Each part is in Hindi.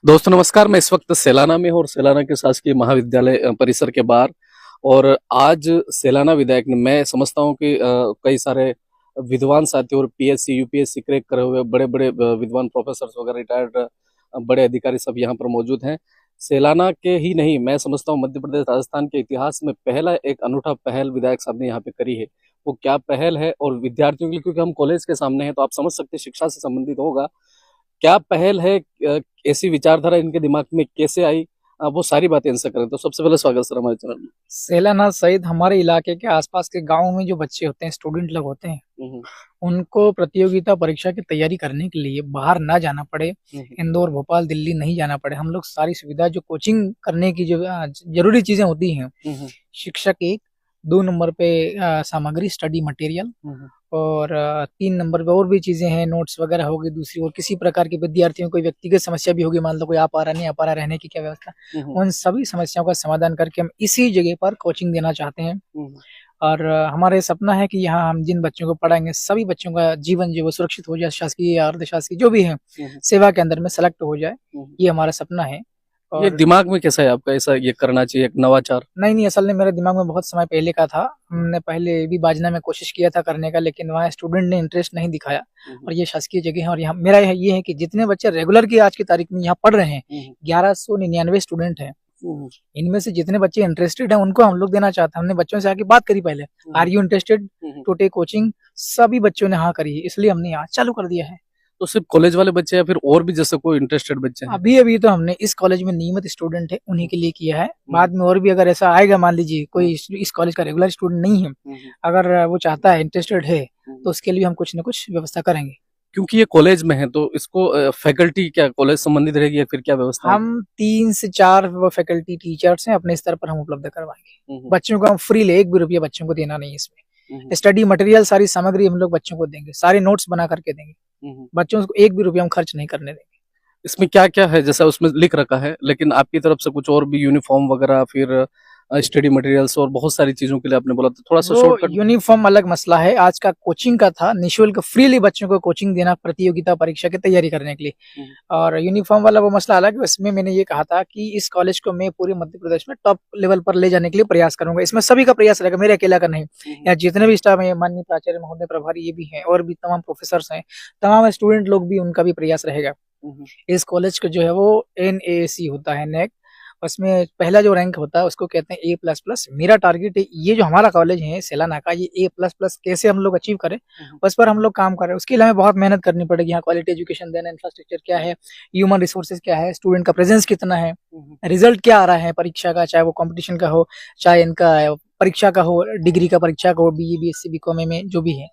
दोस्तों नमस्कार। मैं इस वक्त सेलाना में हूँ और सेलाना के शासकीय महाविद्यालय परिसर के बाहर। और आज सेलाना विधायक ने, मैं समझता हूँ कि कई सारे विद्वान साथी और पीएससी यूपीएससी क्रैक करे हुए बड़े बड़े विद्वान प्रोफेसर वगैरह रिटायर्ड बड़े अधिकारी सब यहाँ पर मौजूद हैं। सेलाना के ही नहीं, मैं समझता हूँ मध्य प्रदेश राजस्थान के इतिहास में पहला एक अनूठा पहल विधायक साहब ने यहाँ पे करी है। वो क्या पहल है और विद्यार्थियों के लिए, क्योंकि हम कॉलेज के सामने हैं तो आप समझ सकते हैं शिक्षा से संबंधित होगा, क्या पहल है, ऐसी विचारधारा इनके दिमाग में कैसे आई, वो सारी बातें इनसे करें। तो सबसे पहले स्वागत सर हमारे चैनल में। सेलाना सहित हमारे इलाके के आसपास के गांवों में जो बच्चे होते हैं, स्टूडेंट लोग होते हैं, हम्म, उनको प्रतियोगिता परीक्षा की तैयारी करने के लिए बाहर ना जाना पड़े, इंदौर, भोपाल, दिल्ली नहीं जाना पड़े। हम लोग सारी सुविधा जो कोचिंग करने की जो जरूरी चीजें होती हैं, शिक्षक एक, 2 नंबर पे सामग्री, स्टडी मटेरियल, और 3 नंबर पे और भी चीजें हैं, नोट्स वगैरह होगी दूसरी, और किसी प्रकार की विद्यार्थियों कोई व्यक्तिगत समस्या भी होगी, मान लो कोई आ पा रहा नहीं आ पा रहा, रहने की क्या व्यवस्था, उन सभी समस्याओं का समाधान करके हम इसी जगह पर कोचिंग देना चाहते हैं। और हमारे सपना है कि यहाँ हम जिन बच्चों को पढ़ाएंगे सभी बच्चों का जीवन जो वो सुरक्षित हो जाए, शासकीय या अर्धशासकीय जो भी है सेवा के अंदर में सेलेक्ट हो जाए, ये हमारा सपना है। ये दिमाग में कैसा है आपका, ऐसा ये करना चाहिए एक नवाचार? नहीं, असल में मेरे दिमाग में बहुत समय पहले का था। हमने पहले भी बाजना में कोशिश किया था करने का, लेकिन वहाँ स्टूडेंट ने इंटरेस्ट नहीं दिखाया। और ये शासकीय जगह है, और यहाँ मेरा ये है कि जितने बच्चे रेगुलर की आज की तारीख में यहाँ पढ़ रहे हैं, 1199 स्टूडेंट हैं, इनमें से जितने बच्चे इंटरेस्टेड हैं उनको हम लोग देना चाहते हैं। हमने बच्चों से आके बात करी पहले, are you interested to take coaching, सभी बच्चों ने हाँ करी, इसलिए हमने यहाँ चालू कर दिया है। तो सिर्फ कॉलेज वाले बच्चे या फिर और भी जैसे कोई इंटरेस्टेड बच्चे हैं? अभी तो हमने इस कॉलेज में नियमित स्टूडेंट है उन्हीं के लिए किया है। बाद में और भी अगर ऐसा आएगा, मान लीजिए कोई इस कॉलेज का रेगुलर स्टूडेंट नहीं है, अगर वो चाहता है, इंटरेस्टेड है, तो उसके लिए हम कुछ न कुछ व्यवस्था करेंगे। क्योंकि ये कॉलेज में है तो इसको फैकल्टी क्या कॉलेज संबंधित रहेगी या फिर क्या व्यवस्था? हम 3 से 4 फैकल्टी टीचर्स हैं, अपने स्तर पर हम उपलब्ध करवाएंगे। बच्चों को हम फ्री ले, 1 भी रुपया बच्चों को देना नहीं है इसमें। स्टडी मटेरियल, सारी सामग्री हम लोग बच्चों को देंगे, सारे नोट्स बना करके देंगे, बच्चों को 1 भी रुपया हम खर्च नहीं करने देंगे। इसमें क्या क्या है, जैसा उसमें लिख रखा है, लेकिन आपकी तरफ से कुछ और भी यूनिफॉर्म वगैरह, फिर स्टडी मटेरियल्स और बहुत सारी चीजों के लिए आपने बोला, तो थोड़ा सा शॉर्टकट। यूनिफॉर्म अलग मसला है, आज का कोचिंग का था, निःशुल्क फ्रीली बच्चों को कोचिंग देना प्रतियोगिता परीक्षा की तैयारी करने के लिए। और यूनिफॉर्म वाला वो मसला अलग है, उसमें मैंने ये कहा था कि इस कॉलेज को मैं पूरे मध्य प्रदेश में टॉप लेवल पर ले जाने के लिए प्रयास करूंगा। इसमें सभी का प्रयास रहेगा, मेरे अकेला का नहीं। यहाँ जितने भी स्टाफ है, माननीय प्राचार्य महोदय, प्रभारी ये भी है, और भी तमाम प्रोफेसर हैं, तमाम स्टूडेंट लोग भी, उनका भी प्रयास रहेगा। इस कॉलेज का जो है वो NAAC होता है, नेक, उसमें पहला जो रैंक होता है उसको कहते हैं A++। मेरा टारगेट है, ये जो हमारा कॉलेज है सेलाना का, ये A++ कैसे हम लोग अचीव करें, उस पर हम लोग काम कर रहे हैं। उसके लिए हमें बहुत मेहनत करनी पड़ेगी। यहाँ क्वालिटी एजुकेशन देना, इंफ्रास्ट्रक्चर क्या है, ह्यूमन रिसोर्सेज क्या है, स्टूडेंट का प्रेजेंस कितना है, रिजल्ट क्या आ रहा है परीक्षा का, चाहे वो कॉम्पिटिशन का हो, चाहे इनका परीक्षा का हो, डिग्री का परीक्षा का हो, BE BSc BCom में जो भी है,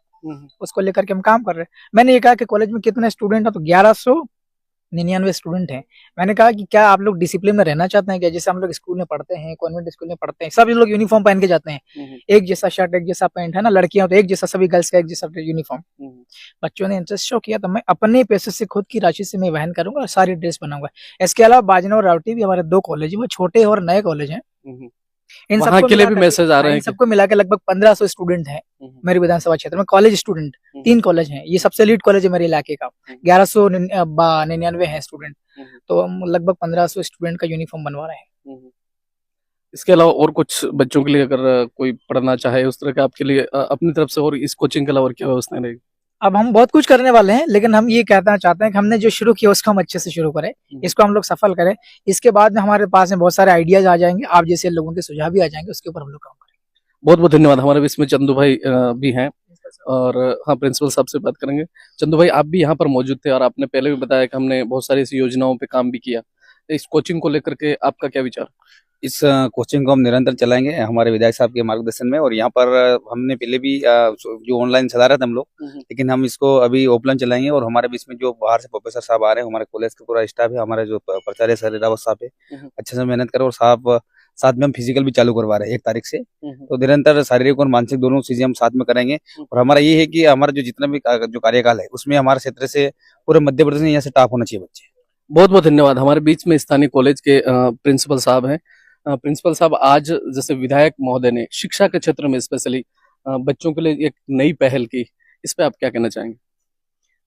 उसको लेकर के हम काम कर रहे हैं। मैंने ये कहा कि कॉलेज में कितने स्टूडेंट है, तो 1199 स्टूडेंट हैं। मैंने कहा कि क्या आप लोग डिसिप्लिन में रहना चाहते हैं क्या, जैसे हम लोग स्कूल में पढ़ते हैं, कॉन्वेंट स्कूल में पढ़ते हैं, सब लोग यूनिफॉर्म पहन के जाते हैं, एक जैसा शर्ट, एक जैसा पैंट, है ना, लड़कियां तो एक जैसा, सभी गर्ल्स का एक जैसा यूनिफॉर्म। बच्चों ने इंटरेस्ट शो किया तो मैं अपने पैसे से, खुद की राशि से मैं वहन करूंगा और सारी ड्रेस बनाऊंगा। इसके अलावा बाजना और रावटी भी हमारे 2 कॉलेज है, वो छोटे और नए कॉलेज हैं। इन सबको के लिए भी मैसेज आ रहे हैं, सबको मिला के लगभग 1500 स्टूडेंट हैं मेरे विधानसभा क्षेत्र में, कॉलेज स्टूडेंट। 3 कॉलेज हैं, ये सबसे लीड कॉलेज है मेरे इलाके का, 1199 है स्टूडेंट, तो हम लगभग 1500 स्टूडेंट का यूनिफॉर्म बनवा रहे हैं। इसके अलावा और कुछ बच्चों के लिए अगर कोई पढ़ना चाहे उस तरह का, आपके लिए अपनी तरफ से और इस कोचिंग के अलावा और क्या व्यवस्था रहेगी? अब हम बहुत कुछ करने वाले हैं, लेकिन हम ये कहना चाहते हैं कि हमने जो शुरू किया उसको हम अच्छे से शुरू करें, इसको हम लोग सफल करें। इसके बाद में हमारे पास में बहुत सारे आइडियाज आ जाएंगे, आप जैसे लोगों के सुझाव भी आ जाएंगे, उसके ऊपर हम लोग काम करेंगे। बहुत बहुत धन्यवाद। हमारे बीच में चंदू भाई भी हैं, और हाँ, प्रिंसिपल साहब से बात करेंगे। चंदू भाई, आप भी यहाँ पर मौजूद थे और आपने पहले भी बताया कि हमने बहुत सारी ऐसी योजनाओं पे काम भी किया। इस कोचिंग को लेकर के आपका क्या विचार? इस कोचिंग को हम निरंतर चलाएंगे हमारे विधायक साहब के मार्गदर्शन में। और यहाँ पर हमने पहले भी जो ऑनलाइन चला रहे थे हम लोग, लेकिन हम इसको अभी ऑफलाइन चलाएंगे। और हमारे बीच में जो बाहर से प्रोफेसर साहब आ रहे हैं, हमारे कॉलेज का पूरा स्टाफ है, हमारे जो प्राचार्य सर रावत साहब है, अच्छे से मेहनत करें। और साथ में हम फिजिकल भी चालू करवा रहे हैं 1 तारीख से, तो निरंतर शारीरिक और मानसिक दोनों चीजें हम साथ में करेंगे। और हमारा ये है कि हमारा जो जितना भी जो कार्यकाल है उसमें हमारे क्षेत्र से पूरे मध्य प्रदेश में यहाँ से टॉप होना चाहिए बच्चे। बहुत बहुत धन्यवाद। हमारे बीच में स्थानीय कॉलेज के प्रिंसिपल साहब हैं। प्रिंसिपल साहब, आज जैसे विधायक महोदय ने शिक्षा के क्षेत्र में स्पेशली बच्चों के लिए एक नई पहल की, इस पे आप क्या कहना चाहेंगे?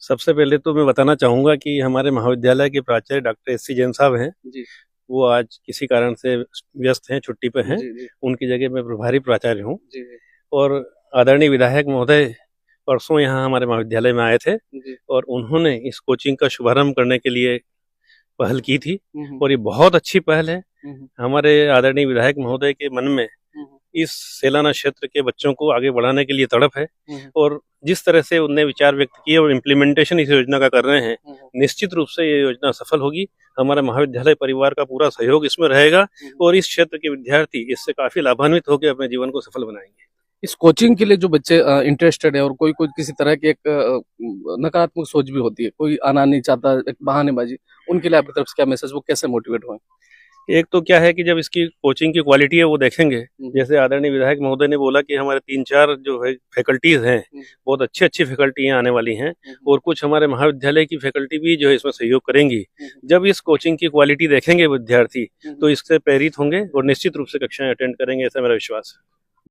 सबसे पहले तो मैं बताना चाहूँगा कि हमारे महाविद्यालय के प्राचार्य डॉक्टर एस.सी. जैन साहब हैं, जी वो आज किसी कारण से व्यस्त हैं, छुट्टी पे हैं। जी जी उनकी जगह मैं प्रभारी प्राचार्य हूँ जी जी और आदरणीय विधायक महोदय परसों यहाँ हमारे महाविद्यालय में आए थे जी और उन्होंने इस कोचिंग का शुभारंभ करने के लिए पहल की थी हम्म, और ये बहुत अच्छी पहल है। हम्म, हमारे आदरणीय विधायक महोदय के मन में हम्म, इस सेलाना क्षेत्र के बच्चों को आगे बढ़ाने के लिए तड़प है हम्म, और जिस तरह से उनने विचार व्यक्त किए और इम्प्लीमेंटेशन इस योजना का कर रहे हैं, निश्चित रूप से ये योजना सफल होगी। हमारा महाविद्यालय परिवार का पूरा सहयोग इसमें रहेगा और इस क्षेत्र के विद्यार्थी इससे काफी लाभान्वित होकर अपने जीवन को सफल बनाएंगे। इस कोचिंग के लिए जो बच्चे इंटरेस्टेड है और कोई कोई किसी तरह की एक नकारात्मक सोच भी होती है, कोई आना नहीं चाहता, एक बहानेबाजी, उनके लिए आपकी तरफ से क्या मैसेज, वो कैसे मोटिवेट हुए? एक तो क्या है कि जब इसकी कोचिंग की क्वालिटी है वो देखेंगे, जैसे आदरणीय विधायक महोदय ने बोला कि हमारे 3-4 जो है फैकल्टीज हैं, बहुत अच्छी अच्छी फैकल्टी आने वाली हैं और कुछ हमारे महाविद्यालय की फैकल्टी भी जो है इसमें सहयोग करेंगी। जब इस कोचिंग की क्वालिटी देखेंगे विद्यार्थी तो इससे प्रेरित होंगे और निश्चित रूप से कक्षाएं अटेंड करेंगे, ऐसा मेरा विश्वास है।